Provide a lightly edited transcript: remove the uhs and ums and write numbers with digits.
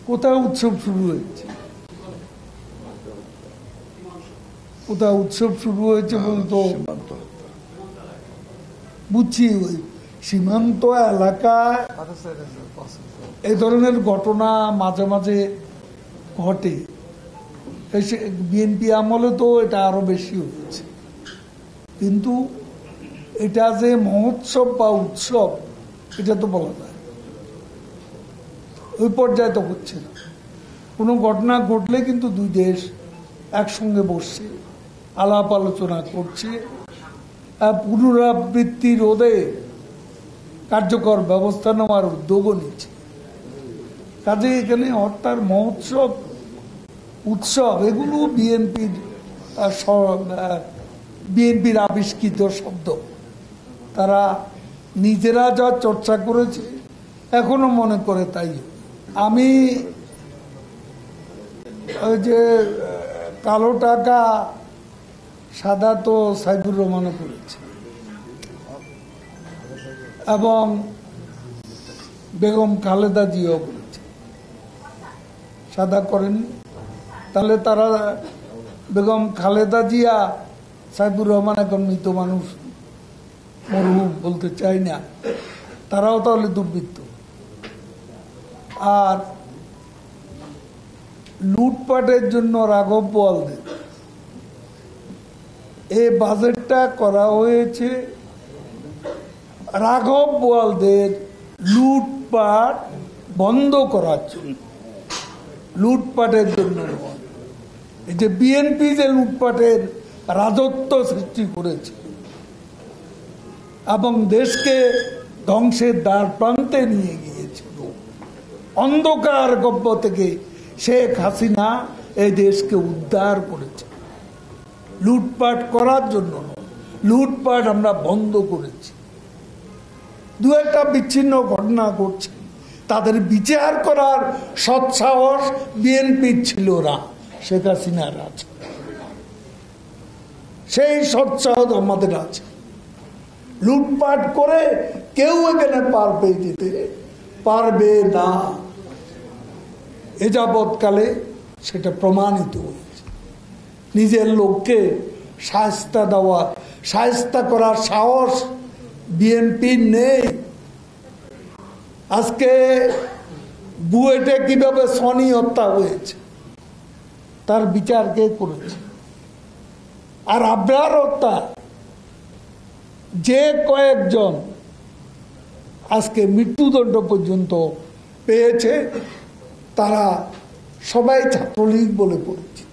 কোথায় উৎসব শুরু হয়েছে? কোথায় উৎসব শুরু হয়েছে বলতো বুঝছি, ওই সীমান্ত এলাকায় এই ধরনের ঘটনা মাঝে মাঝে ঘটে। বিএনপি আমলে তো এটা আরো বেশি হচ্ছে, কিন্তু এটা যে মহোৎসব বা উৎসব এটা তো বলা যায় ওই পর্যায়ে তো হচ্ছে না। কোনো ঘটনা ঘটলে কিন্তু দুই দেশ একসঙ্গে বসছে, আলাপ আলোচনা করছে, পুনরাবৃত্তি রোধে কার্যকর ব্যবস্থা নেওয়ার উদ্যোগও নিচ্ছে। কাজে এখানে হত্যার মহোৎসব, উৎসব এগুলো বিএনপির আবিষ্কৃত শব্দ। তারা নিজেরা যা চর্চা করেছে এখনো মনে করে তাই। আমি ওই যে কালো টাকা সাদা তো সাইফুর রহমানও করেছে এবং বেগম খালেদা জিয়াও করেছে, সাদা করেন। তাহলে তারা বেগম খালেদা জিয়া, সাইফুর রহমান এখন মৃত মানুষ, মরহুম বলতে চাই না, তারাও তাহলে দুর্বৃত্ত। আর লুটপাটের জন্য রাঘব বোয়ালদের এই বাজেটটা করা হয়েছে রাঘব বোয়ালদের লুটপাট বন্ধ করার জন্য, লুটপাটের জন্য নয়। এই যে বিএনপি যে লুটপাটের রাজত্ব সৃষ্টি করেছে এবং দেশকে ধ্বংসের দ্বার প্রান্তে নিয়ে গিয়েছিল, অন্ধকার গব্য থেকে শেখ হাসিনা এই দেশকে উদ্ধার করেছে। লুটপাট করার জন্য নয়, লুটপাট আমরা বন্ধ করেছি। দু একটা বিচ্ছিন্ন ঘটনা ঘটছে, তাদের বিচার করার সৎসাহস বিএনপির ছিল না, শেখ হাসিনার আছে। সেই সৎসাহস আমাদের আছে। লুটপাট করে কেউ এখানে পার পেয়ে যেতে পারবে না, এ যাবৎকালে সেটা প্রমাণিত হয়েছে। নিজের লোককে শায়েস্তা দেওয়া, শায়েস্তা করার সাহস বিএনপির নেই। আজকে বুয়েটে কিভাবে সনি হত্যা হয়েছে তার বিচার কে করেছে? আর আবরার হত্যা যে কয়েকজন আজকে মৃত্যুদণ্ড পর্যন্ত পেয়েছে তারা সবাই ছাত্রলীগ বলে পরিচিত।